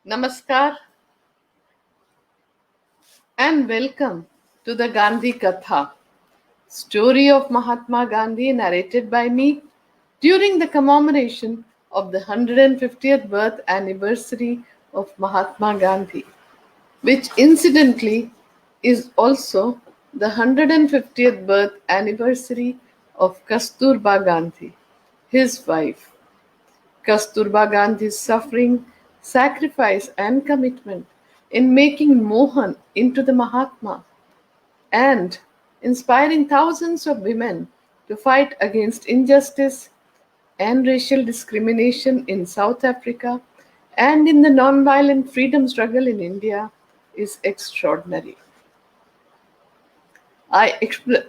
Namaskar and welcome to the Gandhi Katha, story of Mahatma Gandhi narrated by me during the commemoration of the 150th birth anniversary of Mahatma Gandhi, which incidentally is also the 150th birth anniversary of Kasturba Gandhi, his wife. Kasturba Gandhi's suffering, sacrifice, and commitment in making Mohan into the Mahatma and inspiring thousands of women to fight against injustice and racial discrimination in South Africa and in the non-violent freedom struggle in India is extraordinary. I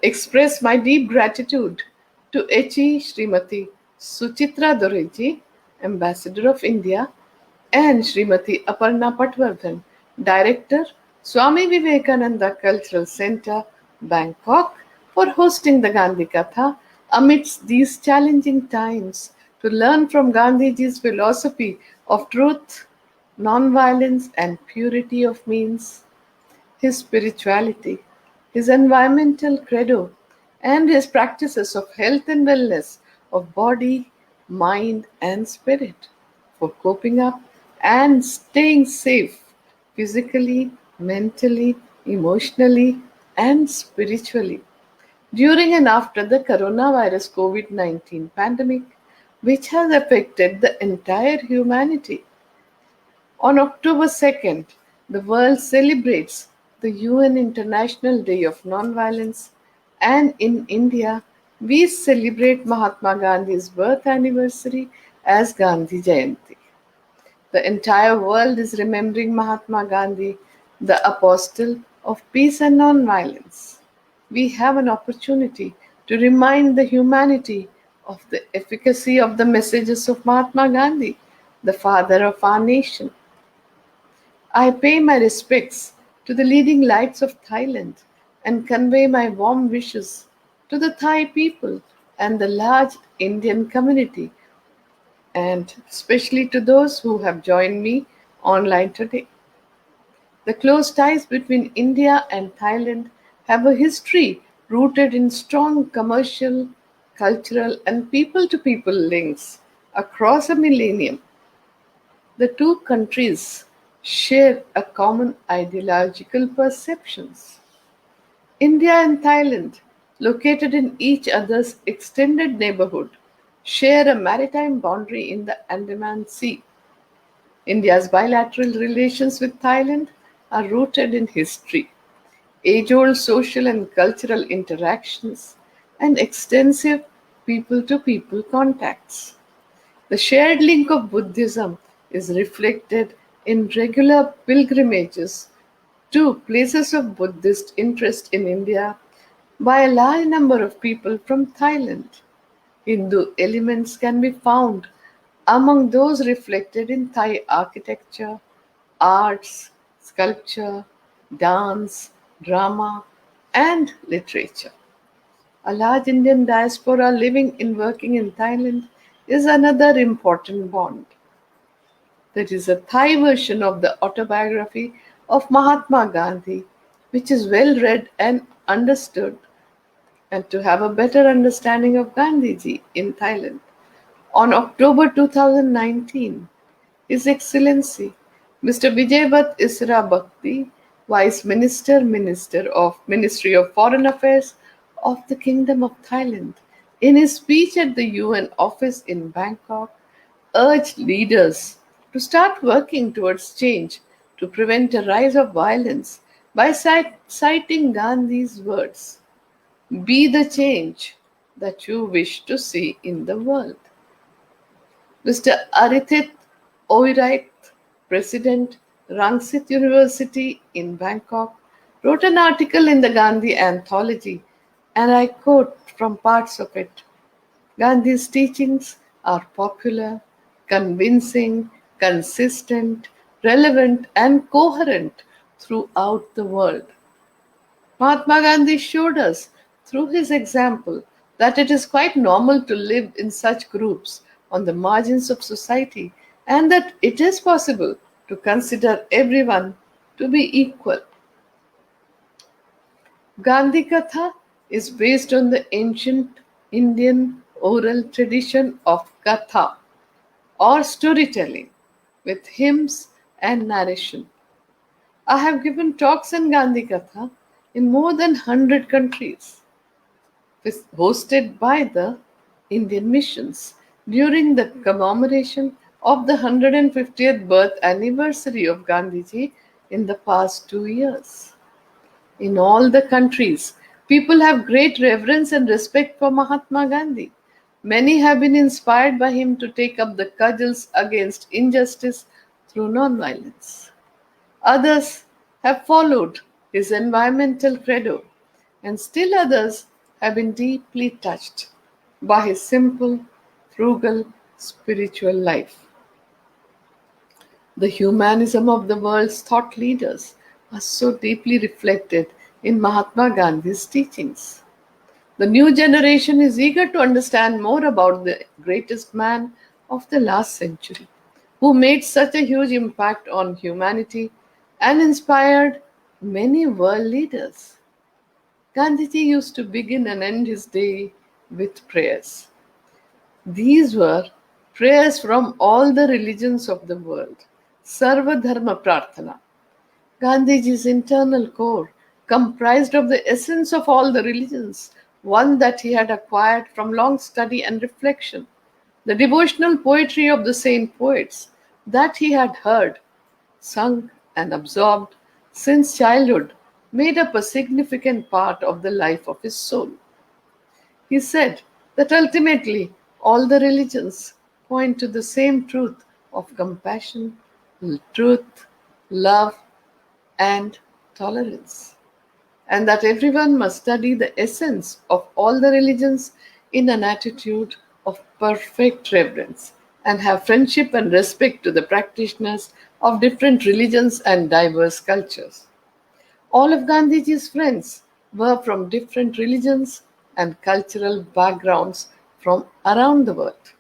express my deep gratitude to HE Srimati Suchitra Doreji, Ambassador of India, and Srimati Aparna Patwardhan, Director, Swami Vivekananda Cultural Center, Bangkok, for hosting the Gandhi Katha amidst these challenging times to learn from Gandhiji's philosophy of truth, non-violence, and purity of means, his spirituality, his environmental credo, and his practices of health and wellness of body, mind, and spirit for coping up and staying safe physically, mentally, emotionally, and spiritually during and after the coronavirus COVID 19 pandemic, which has affected the entire humanity. On October 2nd, the world celebrates the UN International Day of Nonviolence, and in India, we celebrate Mahatma Gandhi's birth anniversary as Gandhi Jayanti. The entire world is remembering Mahatma Gandhi, the apostle of peace and nonviolence. We have an opportunity to remind the humanity of the efficacy of the messages of Mahatma Gandhi, the father of our nation. I pay my respects to the leading lights of Thailand and convey my warm wishes to the Thai people and the large Indian community, and especially to those who have joined me online today. The close ties between India and Thailand have a history rooted in strong commercial, cultural, and people to people links across a millennium. The two countries share a common ideological perceptions. India and Thailand, located in each other's extended neighborhood, share a maritime boundary in the Andaman Sea. India's bilateral relations with Thailand are rooted in history, age old social and cultural interactions, and extensive people to people contacts. The shared link of Buddhism is reflected in regular pilgrimages to places of Buddhist interest in India by a large number of people from Thailand. Hindu elements can be found among those reflected in Thai architecture, arts, sculpture, dance, drama, and literature. A large Indian diaspora living and working in Thailand is another important bond. There is a Thai version of the autobiography of Mahatma Gandhi, which is well read and understood, and to have a better understanding of Gandhiji in Thailand. On October 2019, His Excellency Mr. Vijayvat Isra Bhakti, Vice Minister, Ministry of Foreign Affairs of the Kingdom of Thailand, in his speech at the UN office in Bangkok, urged leaders to start working towards change to prevent a rise of violence by citing Gandhi's words, "Be the change that you wish to see in the world." Mr. Arithit Oirait, President, Rangsit University in Bangkok, wrote an article in the Gandhi Anthology, and I quote from parts of it. Gandhi's teachings are popular, convincing, consistent, relevant, and coherent throughout the world. Mahatma Gandhi showed us through his example that it is quite normal to live in such groups on the margins of society and that it is possible to consider everyone to be equal. Gandhi Katha is based on the ancient Indian oral tradition of Katha or storytelling with hymns and narration. I have given talks on Gandhi Katha in more than 100 countries, hosted by the Indian missions during the commemoration of the 150th birth anniversary of Gandhiji in the past 2 years. In all the countries, people have great reverence and respect for Mahatma Gandhi. Many have been inspired by him to take up the cudgels against injustice through nonviolence. Others have followed his environmental credo, and still others have been deeply touched by his simple, frugal, spiritual life. The humanism of the world's thought leaders are so deeply reflected in Mahatma Gandhi's teachings. The new generation is eager to understand more about the greatest man of the last century, who made such a huge impact on humanity and inspired many world leaders. Gandhiji used to begin and end his day with prayers. These were prayers from all the religions of the world, Sarva Dharma Prarthana. Gandhiji's internal core comprised of the essence of all the religions, one that he had acquired from long study and reflection, the devotional poetry of the saint poets that he had heard, sung, and absorbed since childhood made up a significant part of the life of his soul. He said that ultimately all the religions point to the same truth of compassion, truth, love, and tolerance, and that everyone must study the essence of all the religions in an attitude of perfect reverence and have friendship and respect to the practitioners of different religions and diverse cultures. All of Gandhiji's friends were from different religions and cultural backgrounds from around the world,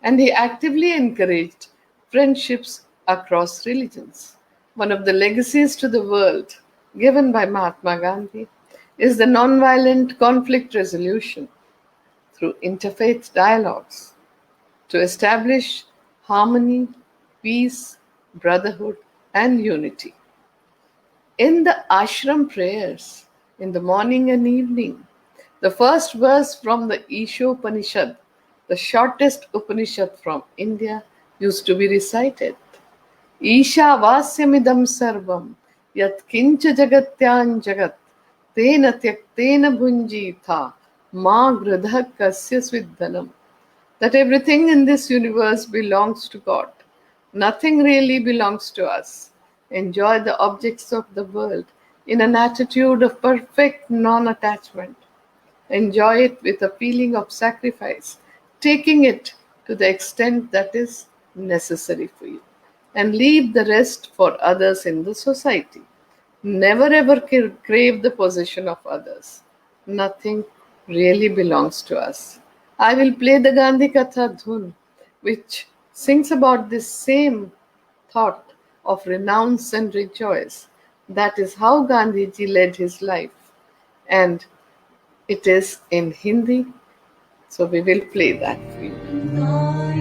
and he actively encouraged friendships across religions. One of the legacies to the world given by Mahatma Gandhi is the nonviolent conflict resolution through interfaith dialogues to establish harmony, peace, brotherhood, and unity. In the ashram prayers, in the morning and evening, the first verse from the Ishopanishad, the shortest Upanishad from India, used to be recited. Ishavasya sarvam yat kincha jagatyan jagat tena tyaktena bhunjitha ma gradha kasya svidhanam. That everything in this universe belongs to God. Nothing really belongs to us. Enjoy the objects of the world in an attitude of perfect non-attachment. Enjoy it with a feeling of sacrifice, taking it to the extent that is necessary for you, and leave the rest for others in the society. Never ever crave the possession of others. Nothing really belongs to us. I will play the Gandhi Katha dhun, which sings about this same thought of renounce and rejoice. That is how Gandhiji led his life. And it is in Hindi, so we will play that for you.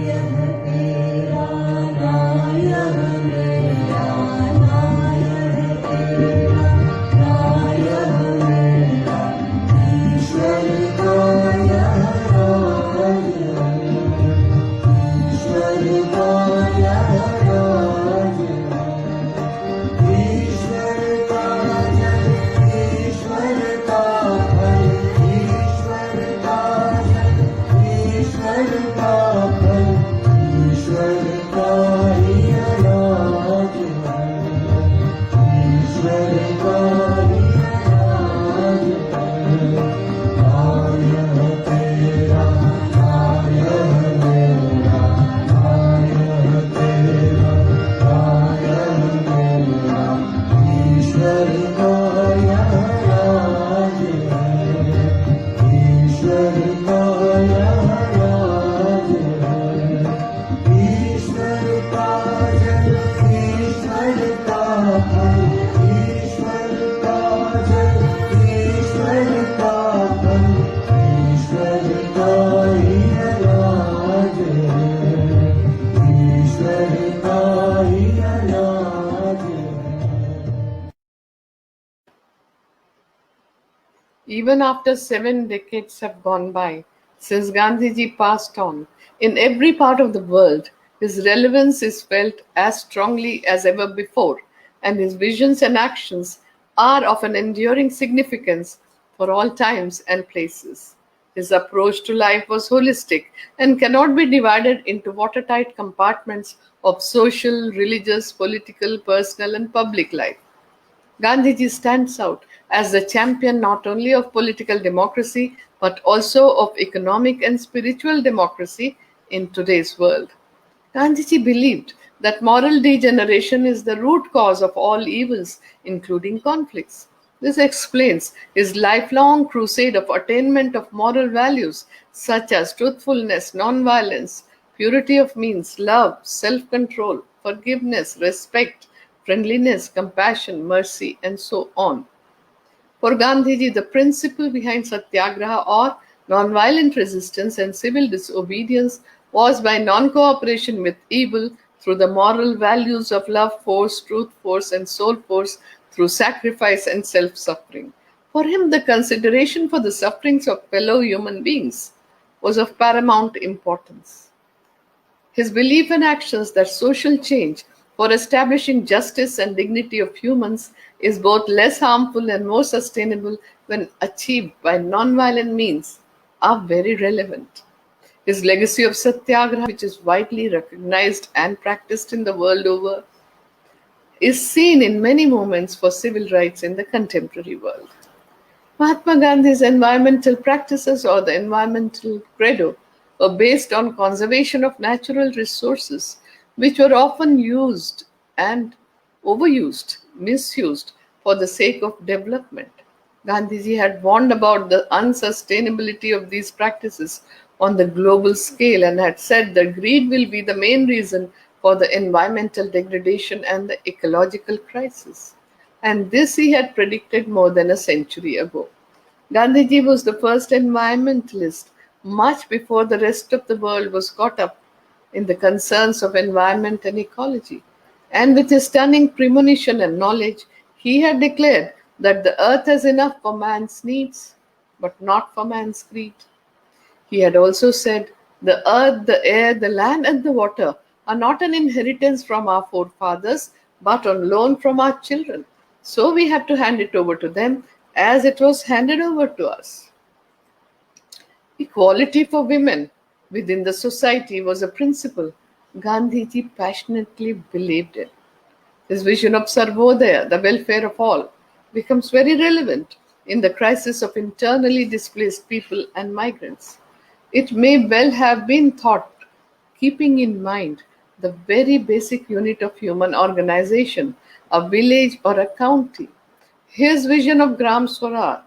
ईश्वर का even after 7 decades have gone by since Gandhiji passed on, in every part of the world, his relevance is felt as strongly as ever before, and his visions and actions are of an enduring significance for all times and places. His approach to life was holistic and cannot be divided into watertight compartments of social, religious, political, personal, and public life. Gandhiji stands out as the champion not only of political democracy but also of economic and spiritual democracy in today's world. Gandhiji believed that moral degeneration is the root cause of all evils, including conflicts. This explains his lifelong crusade of attainment of moral values such as truthfulness, nonviolence, purity of means, love, self control, forgiveness, respect, friendliness, compassion, mercy, and so on. For Gandhiji, the principle behind satyagraha or nonviolent resistance and civil disobedience was by non cooperation with evil through the moral values of love force, truth force, and soul force through sacrifice and self suffering. For him, the consideration for the sufferings of fellow human beings was of paramount importance. His belief and actions that social change for establishing justice and dignity of humans is both less harmful and more sustainable when achieved by non-violent means are very relevant. His legacy of satyagraha, which is widely recognized and practiced in the world over, is seen in many movements for civil rights in the contemporary world. Mahatma Gandhi's environmental practices or the environmental credo were based on conservation of natural resources, which were often used and overused, misused for the sake of development. Gandhiji had warned about the unsustainability of these practices on the global scale and had said that greed will be the main reason for the environmental degradation and the ecological crisis. And this he had predicted more than a century ago. Gandhiji was the first environmentalist much before the rest of the world was caught up in the concerns of environment and ecology. And with his stunning premonition and knowledge, he had declared that the earth has enough for man's needs, but not for man's greed. He had also said, the earth, the air, the land, and the water are not an inheritance from our forefathers, but on loan from our children. So we have to hand it over to them as it was handed over to us. Equality for women within the society was a principle Gandhiji passionately believed in. His vision of Sarvodaya, the welfare of all, becomes very relevant in the crisis of internally displaced people and migrants. It may well have been thought, keeping in mind the very basic unit of human organization, a village or a county. His vision of Gram Swaraj,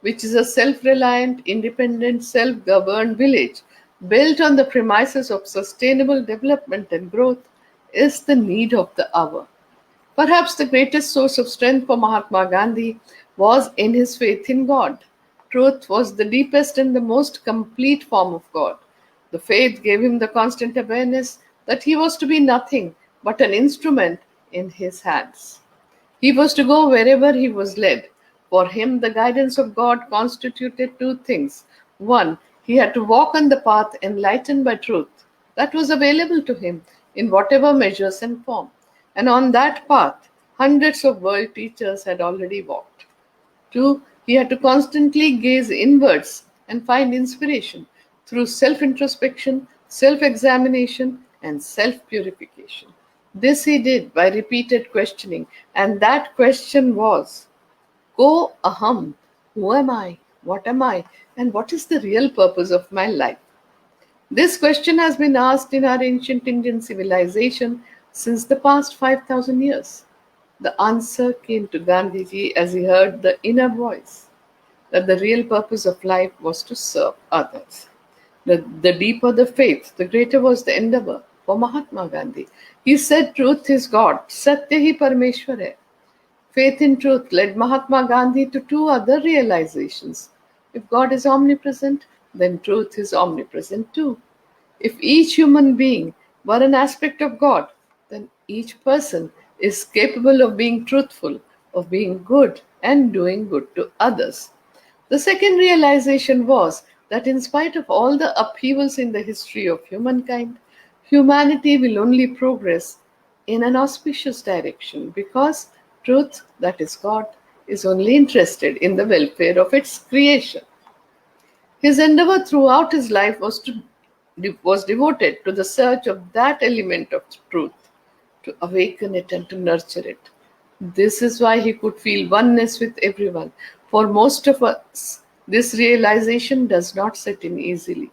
which is a self reliant, independent, self governed village built on the premises of sustainable development and growth, is the need of the hour. Perhaps the greatest source of strength for Mahatma Gandhi was in his faith in God. Truth was the deepest and the most complete form of God. The faith gave him the constant awareness that he was to be nothing but an instrument in his hands. He was to go wherever he was led. For him, the guidance of God constituted two things. One, he had to walk on the path enlightened by truth that was available to him in whatever measures and form. And on that path, hundreds of world teachers had already walked. Two, he had to constantly gaze inwards and find inspiration through self introspection, self examination, and self purification. This he did by repeated questioning, and that question was, Ko aham, who am I? What am I? And what is the real purpose of my life? This question has been asked in our ancient Indian civilization since the past 5,000 years. The answer came to Gandhiji as he heard the inner voice that the real purpose of life was to serve others. The deeper the faith, the greater was the endeavor for Mahatma Gandhi. He said truth is God, Satya hi Parmeshwar hai. Faith in truth led Mahatma Gandhi to two other realizations. If God is omnipresent, then truth is omnipresent too. If each human being were an aspect of God, then each person is capable of being truthful, of being good, and doing good to others. The second realization was that in spite of all the upheavals in the history of humankind, humanity will only progress in an auspicious direction because truth, that is God, is only interested in the welfare of its creation. His endeavor throughout his life was devoted to the search of that element of truth, to awaken it and to nurture it. This is why he could feel oneness with everyone. For most of us, this realization does not set in easily.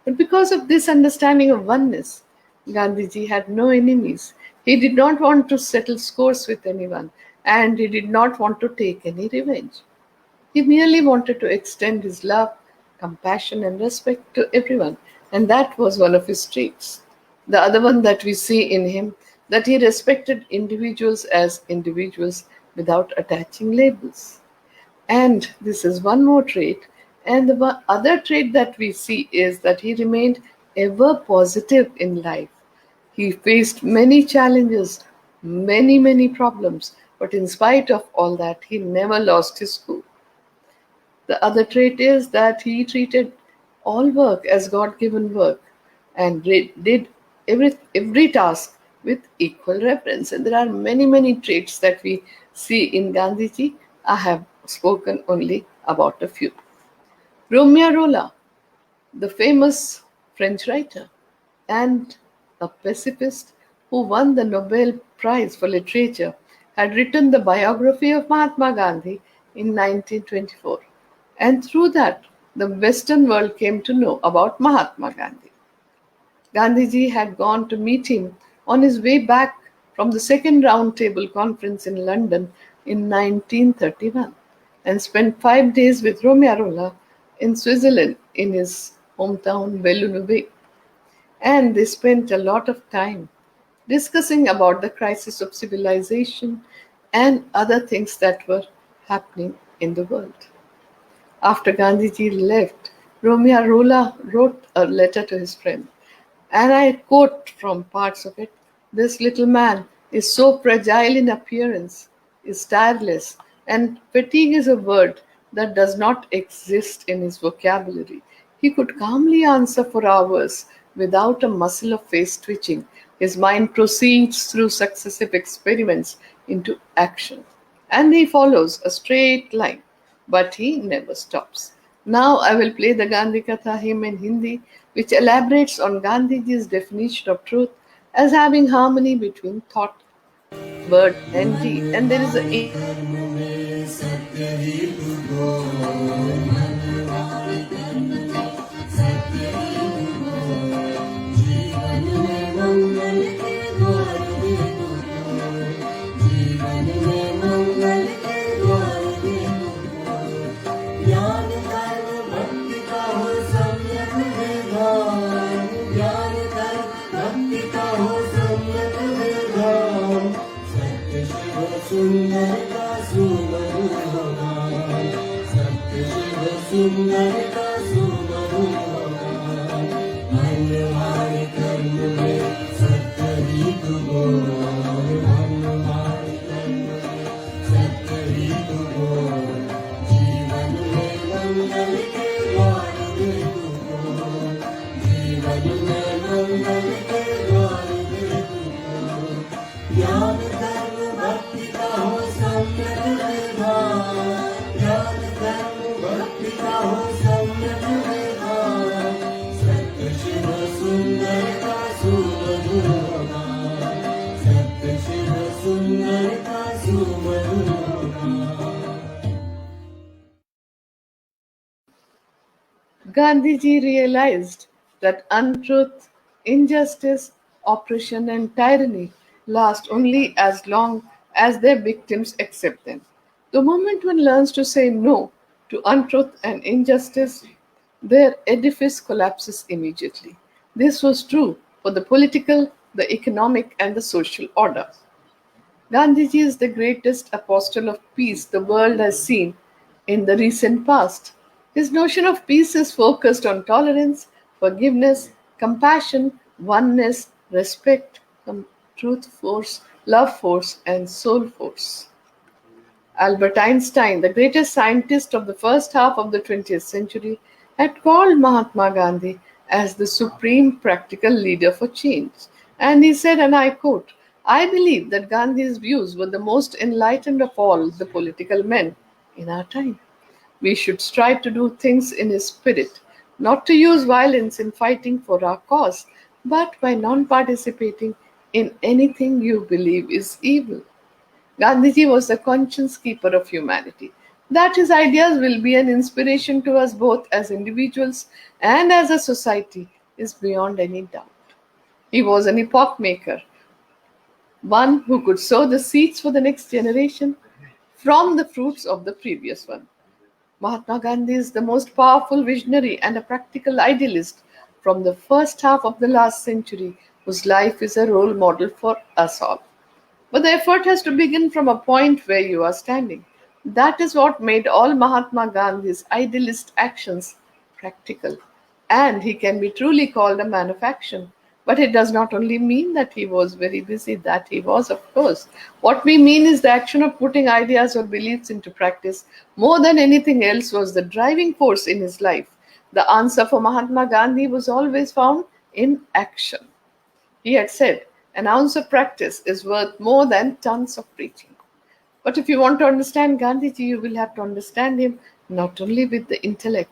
But because of this understanding of oneness, Gandhiji had no enemies. He did not want to settle scores with anyone, and he did not want to take any revenge. He merely wanted to extend his love, compassion, and respect to everyone, and that was one of his traits. The other one that we see in him, that he respected individuals as individuals without attaching labels. And this is one more trait. And the other trait that we see is that he remained ever positive in life. He faced many challenges, many problems, but in spite of all that, he never lost his cool. The other trait is that he treated all work as God given work and did every task with equal reverence. And there are many traits that we see in Gandhiji. I have spoken only about a few. Romeo Rolla, the famous French writer and a pacifist who won the Nobel Prize for Literature, had written the biography of Mahatma Gandhi in 1924. And through that, the Western world came to know about Mahatma Gandhi. Gandhiji had gone to meet him on his way back from the Second Round Table Conference in London in 1931 and spent 5 days with Romeo Rolla in Switzerland in his hometown Villeneuve. And they spent a lot of time discussing about the crisis of civilization and other things that were happening in the world. After Gandhiji left, Romeo Rolla wrote a letter to his friend, and I quote from parts of it. This little man is so fragile in appearance, is tireless, and fatigue is a word that does not exist in his vocabulary. He could calmly answer for hours without a muscle of face twitching. His mind proceeds through successive experiments into action, and he follows a straight line, but he never stops. Now I will play the Gandhi Katha hymn in Hindi, which elaborates on Gandhiji's definition of truth as having harmony between thought, word, and deed. And there is a Gandhiji realized that untruth, injustice, oppression, and tyranny last only as long as their victims accept them. The moment one learns to say no to untruth and injustice, their edifice collapses immediately. This was true for the political, the economic, and the social order. Gandhiji is the greatest apostle of peace the world has seen in the recent past. His notion of peace is focused on tolerance, forgiveness, compassion, oneness, respect, truth force, love force, and soul force. Albert Einstein, the greatest scientist of the first half of the 20th century, had called Mahatma Gandhi as the supreme practical leader for change. And he said, and I quote, I believe that Gandhi's views were the most enlightened of all the political men in our time. We should strive to do things in his spirit, not to use violence in fighting for our cause, but by non participating in anything you believe is evil. Gandhiji was the conscience keeper of humanity. That his ideas will be an inspiration to us both as individuals and as a society is beyond any doubt. He was an epoch maker, one who could sow the seeds for the next generation from the fruits of the previous one. Mahatma Gandhi is the most powerful visionary and a practical idealist from the first half of the last century, whose life is a role model for us all. But the effort has to begin from a point where you are standing. That is what made all Mahatma Gandhi's idealist actions practical. And he can be truly called a man of action. But it does not only mean that he was very busy, that he was, of course. What we mean is the action of putting ideas or beliefs into practice more than anything else was the driving force in his life. The answer for Mahatma Gandhi was always found in action. He had said, an ounce of practice is worth more than tons of preaching. But if you want to understand Gandhiji, you will have to understand him not only with the intellect,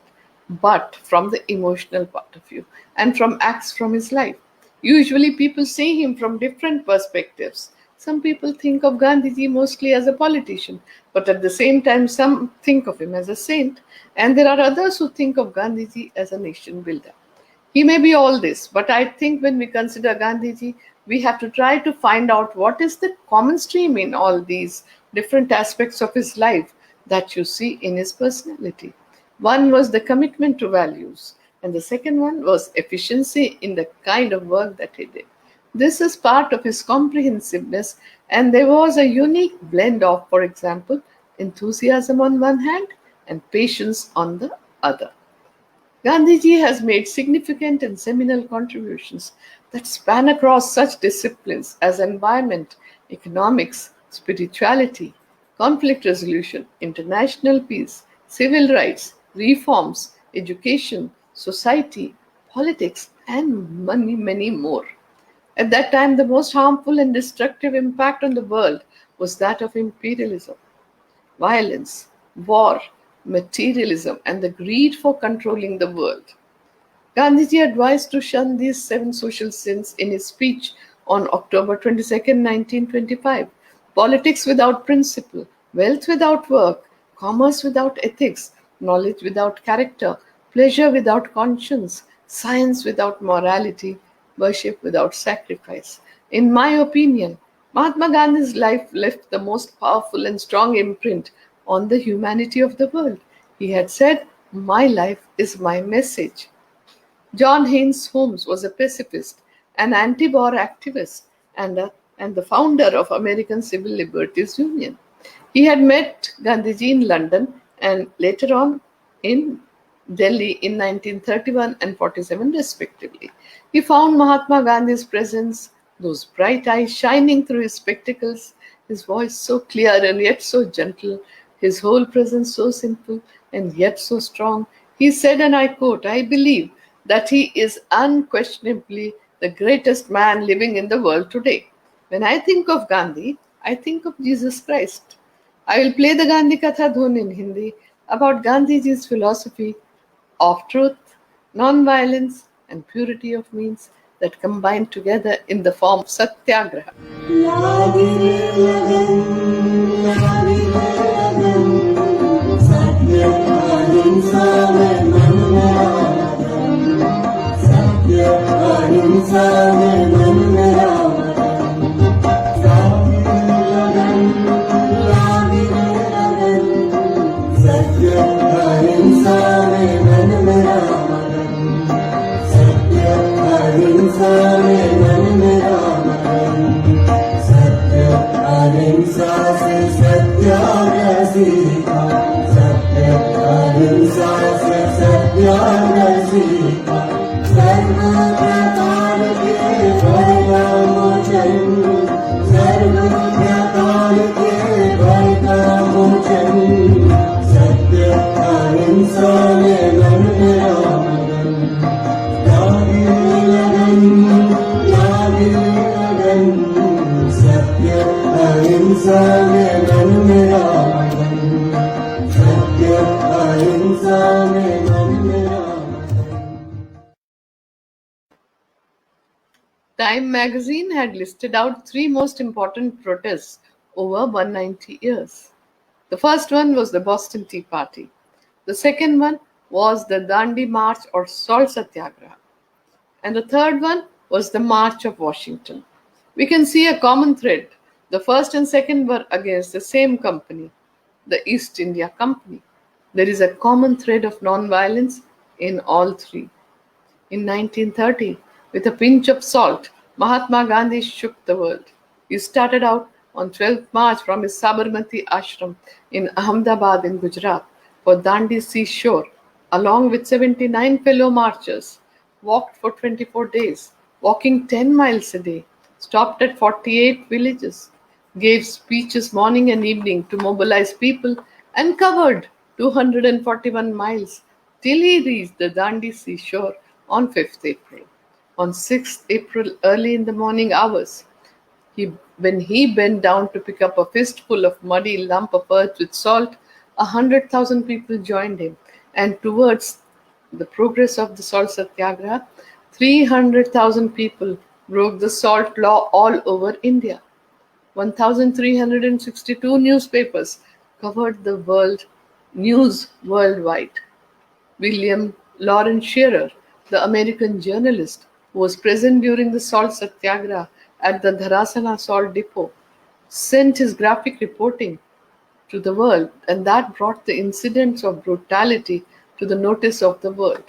but from the emotional part of view and from acts from his life. Usually people see him from different perspectives. Some people think of Gandhiji mostly as a politician, but at the same time some think of him as a saint, and there are others who think of Gandhiji as a nation builder. He may be all this, but I think when we consider Gandhiji, we have to try to find out what is the common stream in all these different aspects of his life that you see in his personality. One was the commitment to values, and the second one was efficiency in the kind of work that he did. This is part of his comprehensiveness, and there was a unique blend of, for example, enthusiasm on one hand and patience on the other. Gandhiji has made significant and seminal contributions that span across such disciplines as environment, economics, spirituality, conflict resolution, international peace, civil rights, reforms, education, society, politics, and many, many more. At that time, the most harmful and destructive impact on the world was that of imperialism, violence, war, materialism, and the greed for controlling the world. Gandhiji advised to shun these 7 social sins in his speech on October 22, 1925. Politics without principle, wealth without work, commerce without ethics, knowledge without character, pleasure without conscience, science without morality, worship without sacrifice. In my opinion, Mahatma Gandhi's life left the most powerful and strong imprint on the humanity of the world. He had said, my life is my message. John Haynes Holmes was a pacifist, an anti-war activist, and the founder of American Civil Liberties Union. He had met Gandhiji in London and later on in Delhi in 1931 and 47 respectively. He found Mahatma Gandhi's presence, those bright eyes shining through his spectacles, his voice so clear and yet so gentle, his whole presence so simple and yet so strong. He said, and I quote, I believe that he is unquestionably the greatest man living in the world today. When I think of Gandhi, I think of Jesus Christ. I will play the Gandhi Katha dhun in Hindi about Gandhiji's philosophy of truth, non-violence, and purity of means that combine together in the form of Satyagraha. सर्व अहिंसा में मन मेरा मगन, सत्य अहिंसा में मन मेरा मगन. Time magazine had listed out three most important protests over 190 years. The first one was the Boston Tea Party. The second one was the Dandi March or Salt Satyagraha. And the third one was the March of Washington. We can see a common thread. The first and second were against the same company, the East India Company. There is a common thread of non-violence in all three. In 1930, with a pinch of salt, Mahatma Gandhi shook the world. He started out on 12th March from his Sabarmati ashram in Ahmedabad in Gujarat for Dandi seashore, along with 79 fellow marchers, walked for 24 days, walking 10 miles a day, stopped at 48 villages, gave speeches morning and evening to mobilize people, and covered 241 miles till he reached the Dandi seashore on 5th April. On 6th April, early in the morning hours, when he bent down to pick up a fistful of muddy lump of earth with salt, 100,000 people joined him, and towards the progress of the salt satyagraha, 300,000 people broke the salt law all over India. 1,362 newspapers covered the world news worldwide. William Lawrence Shearer, the American journalist who was present during the salt satyagraha at the Dharasana salt depot, sent his graphic reporting to the world, and that brought the incidents of brutality to the notice of the world.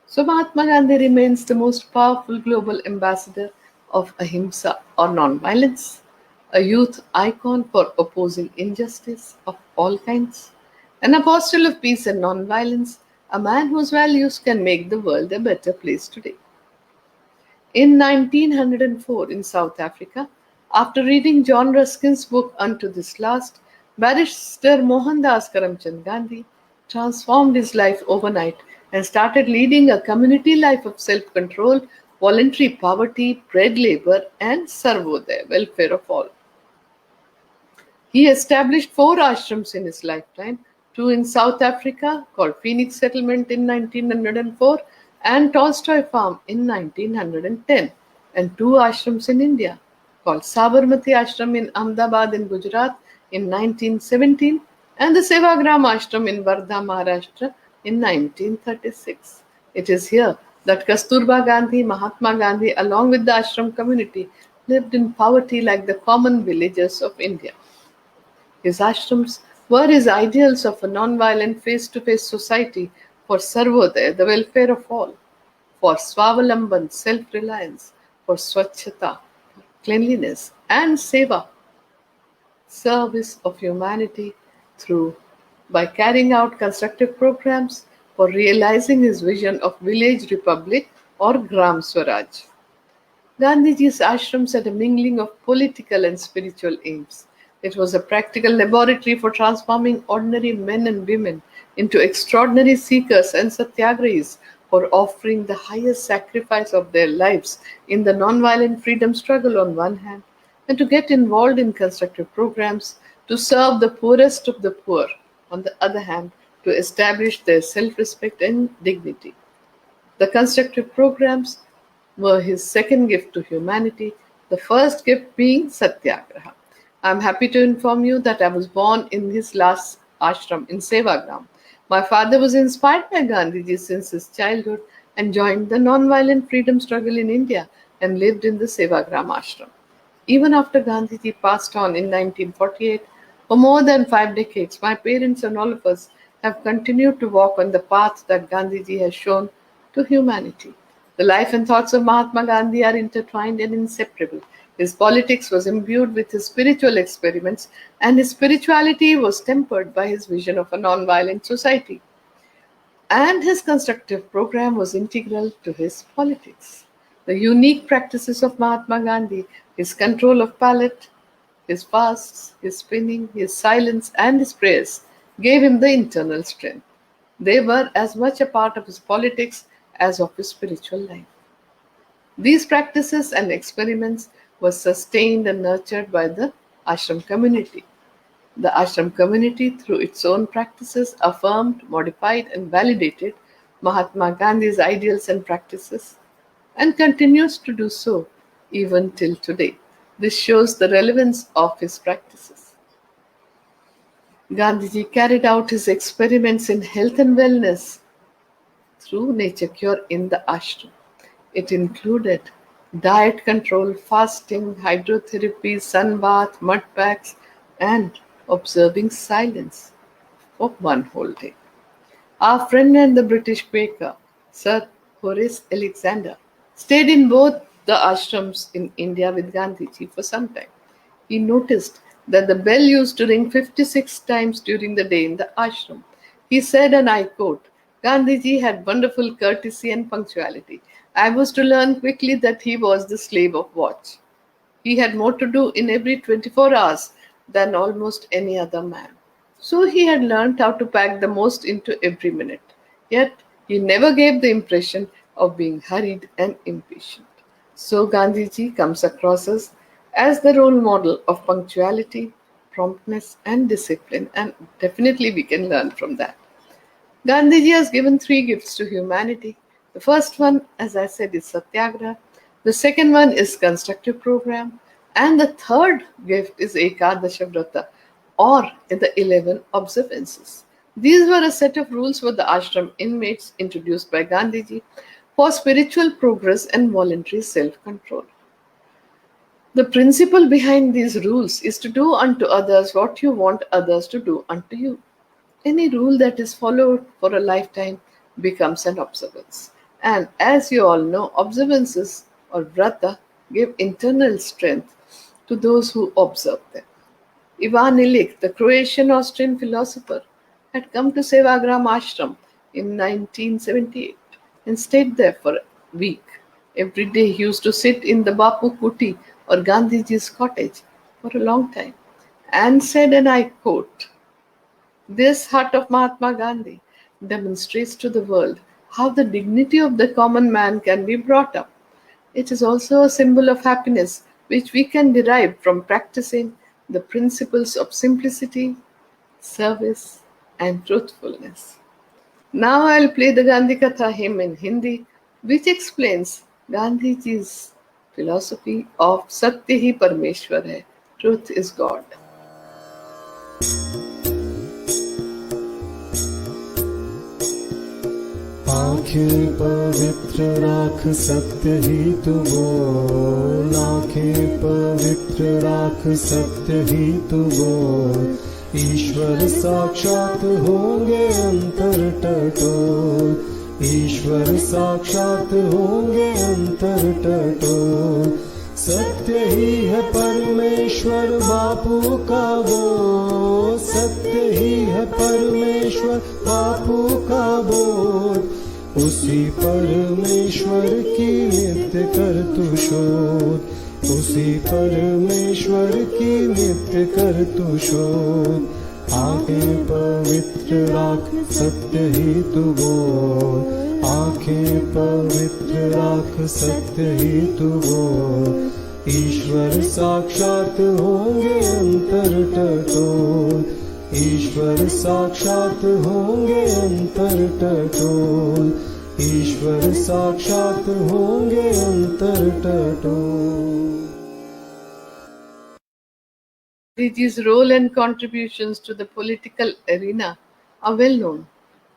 So Mahatma Gandhi remains the most powerful global ambassador of ahimsa or non-violence, a youth icon for opposing injustice of all kinds, an apostle of peace and non-violence, a man whose values can make the world a better place today. In 1904 in South Africa, after reading John Ruskin's book Unto This Last, Barrister Mohandas Karamchand Gandhi transformed his life overnight and started leading a community life of self-control, voluntary poverty, bread labor, and sarvodaya, welfare of all. He established four ashrams in his lifetime, two in South Africa called Phoenix Settlement in 1904 and Tolstoy Farm in 1910, and two ashrams in India called Sabarmati Ashram in Ahmedabad in Gujarat in 1917 and the Sevagram Ashram in Wardha, Maharashtra in 1936. It is here that Kasturba Gandhi, Mahatma Gandhi, along with the ashram community, lived in poverty like the common villagers of India. His ashrams were his ideals of a non-violent face-to-face society for Sarvodaya, the welfare of all, for Swavalamban, self-reliance, for Swachhata, cleanliness, and Seva, service of humanity through by carrying out constructive programs for realizing his vision of village republic or Gram Swaraj. Gandhiji's ashrams had a mingling of political and spiritual aims. It was a practical laboratory for transforming ordinary men and women into extraordinary seekers and satyagrahis, for offering the highest sacrifice of their lives in the non-violent freedom struggle on one hand, and to get involved in constructive programs to serve the poorest of the poor on the other hand, to establish their self-respect and dignity. The constructive programs were his second gift to humanity, the first gift being Satyagraha. I am happy to inform you that I was born in his last ashram in Sevagram. My father was inspired by Gandhiji since his childhood and joined the non-violent freedom struggle in India and lived in the Sevagram ashram. Even after Gandhiji passed on in 1948, for more than 5 decades, my parents and all of us have continued to walk on the path that Gandhiji has shown to humanity. The life and thoughts of Mahatma Gandhi are intertwined and inseparable. His politics was imbued with his spiritual experiments, and his spirituality was tempered by his vision of a non-violent society. And his constructive program was integral to his politics. The unique practices of Mahatma Gandhi, his control of palate, his fasts, his spinning, his silence, and his prayers gave him the internal strength. They were as much a part of his politics as of his spiritual life. These practices and experiments were sustained and nurtured by the ashram community. The ashram community, through its own practices, affirmed, modified, and validated Mahatma Gandhi's ideals and practices, and continues to do so even till today. This shows the relevance of his practices. Gandhiji carried out his experiments in health and wellness through nature cure in the ashram. It included diet control, fasting, hydrotherapy, sunbath, mud packs, and observing silence for one whole day. Our friend and the British Quaker, Sir Horace Alexander, stayed in both the ashrams in India with Gandhiji for some time. He noticed that the bell used to ring 56 times during the day in the ashram. He said, and I quote, Gandhiji had wonderful courtesy and punctuality. I was to learn quickly that he was the slave of watch. He had more to do in every 24 hours than almost any other man. So he had learned how to pack the most into every minute. Yet he never gave the impression of being hurried and impatient. So Gandhiji comes across us as the role model of punctuality, promptness, and discipline, and definitely we can learn from that. Gandhiji has given three gifts to humanity. The first one, as I said, is Satyagraha. The second one is constructive program. And the third gift is Ekadasha Vrata, or the 11 observances. These were a set of rules for the ashram inmates introduced by Gandhiji for spiritual progress and voluntary self-control. The principle behind these rules is to do unto others what you want others to do unto you. Any rule that is followed for a lifetime becomes an observance. And as you all know, observances or vrata give internal strength to those who observe them. Ivan Illich, the Croatian-Austrian philosopher, had come to Sevagram Ashram in 1978 and stayed there for a week. Every day he used to sit in the Bapu Kuti or Gandhiji's cottage for a long time and said, and I quote, this hut of Mahatma Gandhi demonstrates to the world how the dignity of the common man can be brought up. It is also a symbol of happiness which we can derive from practicing the principles of simplicity, service, and truthfulness. Now I'll play the Gandhi Katha hymn in Hindi, which explains Gandhiji's philosophy of Satya hi Parmeshwar hai, truth is God. आँखें पवित्र राख सत्य ही तू बोल, आँखें पवित्र राख सत्य ही तू बोल, ईश्वर साक्षात होंगे अंतर टटोल, ईश्वर साक्षात होंगे अंतर टटोल, सत्य ही है परमेश्वर बापू का बोल, सत्य ही है परमेश्वर बापू का बोल, उसी परमेश्वर की नित्य कर तू शोध, उसी परमेश्वर की नित्य कर तू शोध, आँखें पवित्र राख सत्य ही तू बोल, आँखें पवित्र राख सत्य ही तू बोल, ईश्वर साक्षात होंगे अंतर टटोल, ईश्वर साक्षात होंगे अंतर टटोल, ईश्वर साक्षात होंगे अंतर टटोल. Gandhiji's role and contributions to the political arena are well known.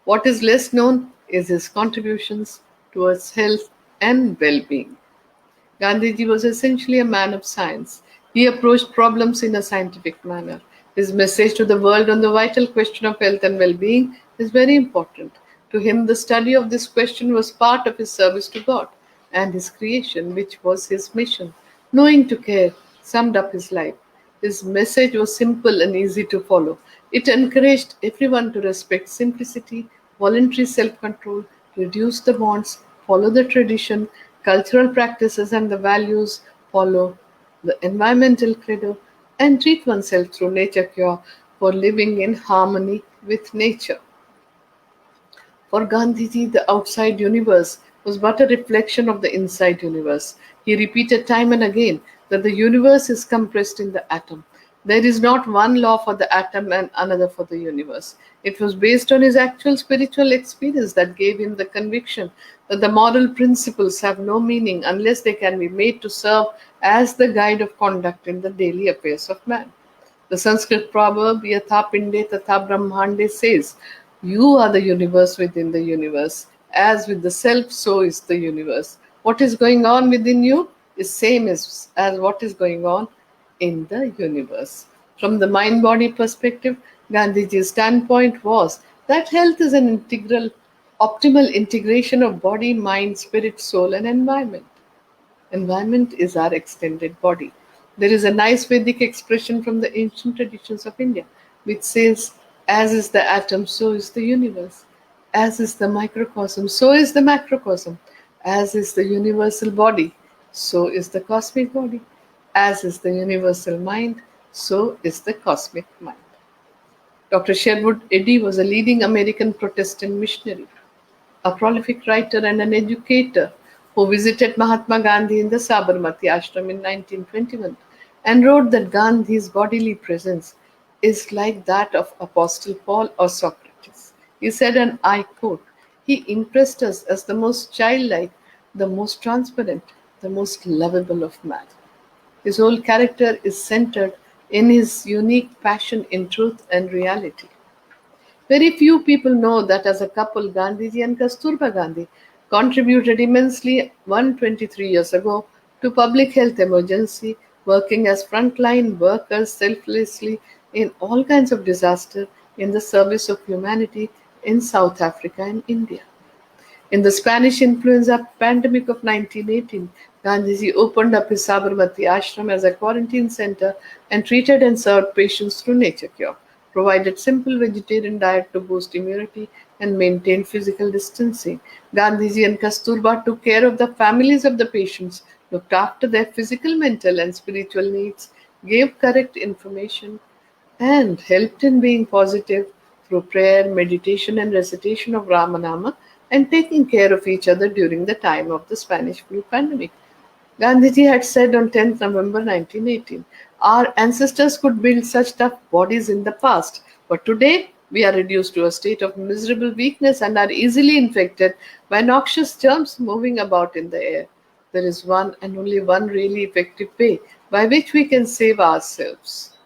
What is less known is his contributions towards health and well-being. Gandhiji was essentially a man of science. He approached problems in a scientific manner. His message to the world on the vital question of health and well-being is very important. To him, the study of this question was part of his service to God and his creation, which was his mission. Knowing to care summed up his life. His message was simple and easy to follow. It encouraged everyone to respect simplicity, voluntary self-control, reduce the bonds, follow the tradition, cultural practices and the values, follow the environmental credo, and treat oneself through nature cure for living in harmony with nature. For Gandhiji, the outside universe was but a reflection of the inside universe. He repeated time and again that the universe is compressed in the atom. There is not one law for the atom and another for the universe. It was based on his actual spiritual experience that gave him the conviction that the moral principles have no meaning unless they can be made to serve as the guide of conduct in the daily affairs of man. The Sanskrit proverb Yatha Pinde Tatha Brahmande says, "You are the universe within the universe. As with the self, so is the universe. What is going on within you is same as what is going on in the universe." From the mind body perspective, Gandhiji's standpoint was that health is an optimal integration of body, mind, spirit, soul, and environment. Environment is our extended body. There is a nice Vedic expression from the ancient traditions of India which says, "As is the atom, so is the universe. As is the microcosm, so is the macrocosm. As is the universal body, so is the cosmic body. As is the universal mind, so is the cosmic mind." Dr. Sherwood Eddy was a leading American Protestant missionary, a prolific writer and an educator who visited Mahatma Gandhi in the Sabarmati ashram in 1921 and wrote that Gandhi's bodily presence is like that of Apostle Paul or Socrates. He said, and I quote, "He impressed us as the most childlike, the most transparent, the most lovable of man." His whole character is centered in his unique passion in truth and reality. Very few people know that as a couple, Gandhiji and Kasturba Gandhi contributed immensely 123 years ago to public health emergency, working as frontline workers selflessly in all kinds of disaster in the service of humanity in South Africa and India. In the Spanish influenza pandemic of 1918, Gandhiji opened up his Sabarmati ashram as a quarantine center and treated and served patients through nature cure, provided simple vegetarian diet to boost immunity and maintain physical distancing. Gandhiji and Kasturba took care of the families of the patients, looked after their physical, mental, and spiritual needs, gave correct information, and helped in being positive through prayer, meditation, and recitation of Ramanama, and taking care of each other during the time of the Spanish flu pandemic. Gandhiji had said on 10th November 1918, "Our ancestors could build such tough bodies in the past, but today we are reduced to a state of miserable weakness and are easily infected by noxious germs moving about in the air. There is one and only one really effective way by which we can save ourselves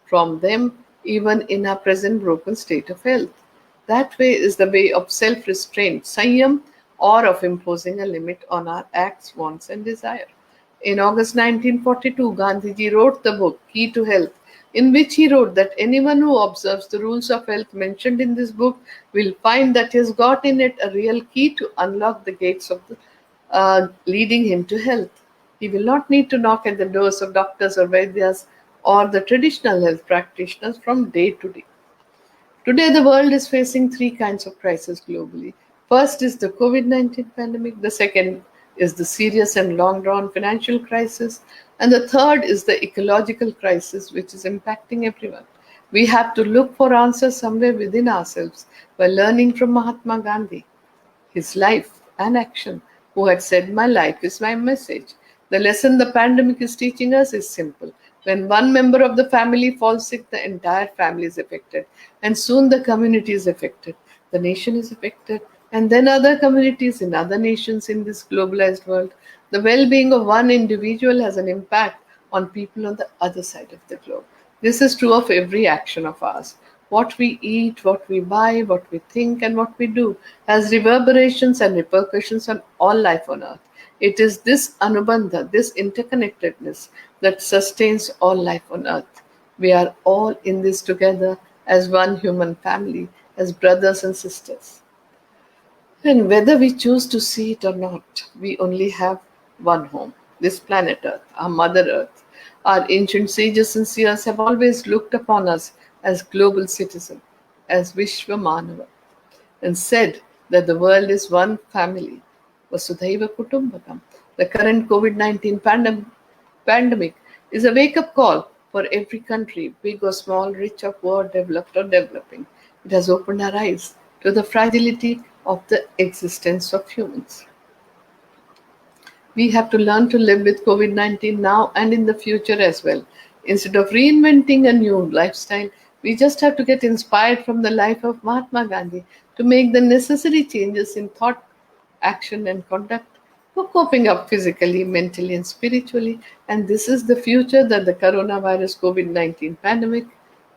from them, even in our present broken state of health. That way is the way of self restraint, Sanyam, or of imposing a limit on our acts, wants, and desire." In August 1942, Gandhiji wrote the book Key to Health, in which he wrote that anyone who observes the rules of health mentioned in this book will find that he has got in it a real key to unlock the gates of leading him to health. He will not need to knock at the doors of doctors or Vaidyas or the traditional health practitioners from day to day. Today, the world is facing three kinds of crises globally. First is the COVID-19 pandemic, the second is the serious and long drawn financial crisis, and the third is the ecological crisis, which is impacting everyone. We have to look for answers somewhere within ourselves by learning from Mahatma Gandhi, his life and action, who had said, "My life is my message." The lesson the pandemic is teaching us is simple. When one member of the family falls sick, the entire family is affected, and soon the community is affected, the nation is affected, and then other communities in other nations in this globalized world. The well being of one individual has an impact on people on the other side of the globe. This is true of every action of ours. What we eat, what we buy, what we think, and what we do has reverberations and repercussions on all life on earth. It is this anubandha, this interconnectedness, that sustains all life on earth. We are all in this together as one human family, as brothers and sisters. And whether we choose to see it or not, we only have one home, this planet Earth, our Mother Earth. Our ancient sages and seers have always looked upon us as global citizens, as Vishwamanava, and said that the world is one family, Vasudhaiva Kutumbakam. The current COVID-19 pandemic is a wake-up call for every country, big or small, rich or poor, developed or developing. It has opened our eyes to the fragility of the existence of humans. We have to learn to live with COVID-19 now and in the future as well. Instead of reinventing a new lifestyle, we just have to get inspired from the life of Mahatma Gandhi to make the necessary changes in thought, action, and conduct for coping up physically, mentally, and spiritually. And this is the future that the coronavirus COVID 19 pandemic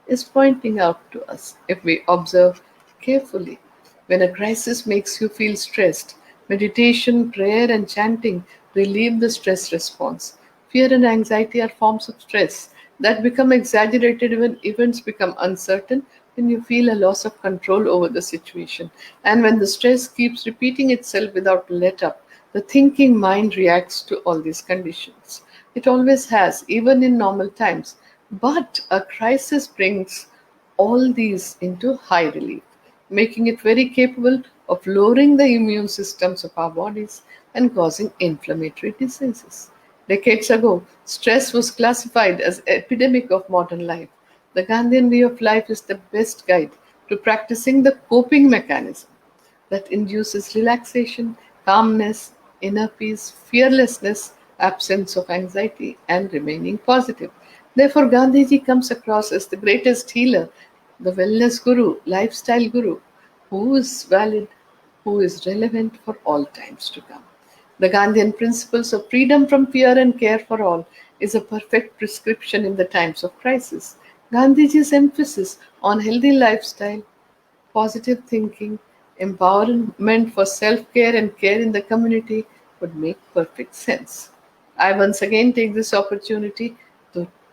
is pointing out to us if we observe carefully. When a crisis makes you feel stressed, meditation, prayer, and chanting relieve the stress response. Fear and anxiety are forms of stress that become exaggerated when events become uncertain, when you feel a loss of control over the situation, and when the stress keeps repeating itself without let up. The thinking mind reacts to all these conditions. It always has, even in normal times. But a crisis brings all these into high relief, making it very capable of lowering the immune systems of our bodies and causing inflammatory diseases. Decades ago, stress was classified as epidemic of modern life. The Gandhian way of life is the best guide to practicing the coping mechanism that induces relaxation, calmness, inner peace, fearlessness, absence of anxiety, and remaining positive. Therefore, Gandhiji comes across as the greatest healer, the wellness guru, lifestyle guru, who is valid, who is relevant for all times to come. The Gandhian principles of freedom from fear and care for all is a perfect prescription in the times of crisis. Gandhiji's emphasis on healthy lifestyle, positive thinking, empowerment for self care and care in the community would make perfect sense. I once again take this opportunity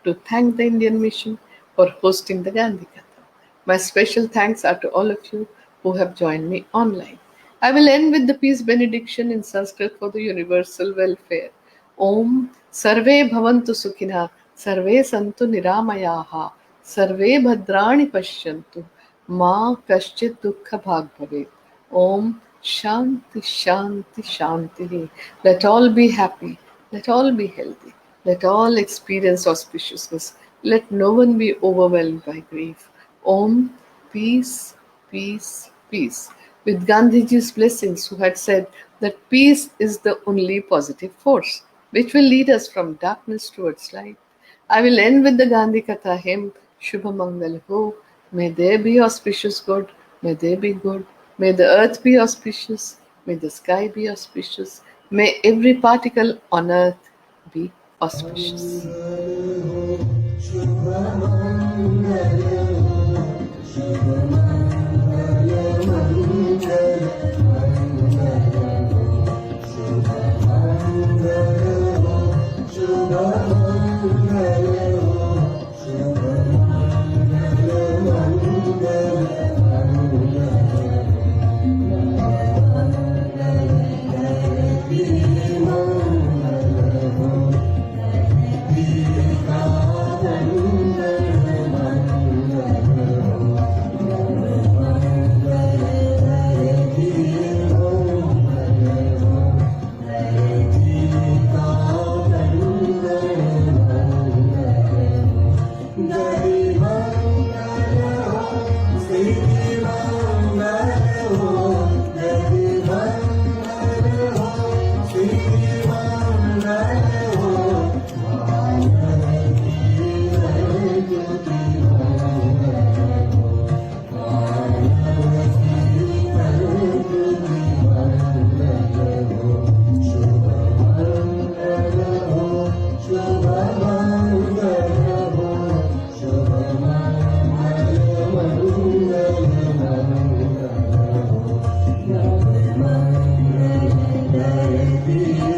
to thank the Indian Mission for hosting the Gandhi Katha. My special thanks are to all of you who have joined me online. I will end with the peace benediction in Sanskrit for the universal welfare. Om Sarve Bhavantu Sukhina Sarve Santu Niramayaha Sarve Bhadrani Pashyantu Ma Kaschit Dukha Bhag Bhavet. Om Shanti Shanti Shanti. Let all be happy. Let all be healthy. Let all experience auspiciousness. Let no one be overwhelmed by grief. Om Peace, Peace, Peace. With Gandhiji's blessings, who had said that peace is the only positive force which will lead us from darkness towards light. I will end with the Gandhi Katha hymn, Shubha Mangal Ho. May there be auspicious good, may there be good, may the earth be auspicious, may the sky be auspicious, may every particle on earth be auspicious. Be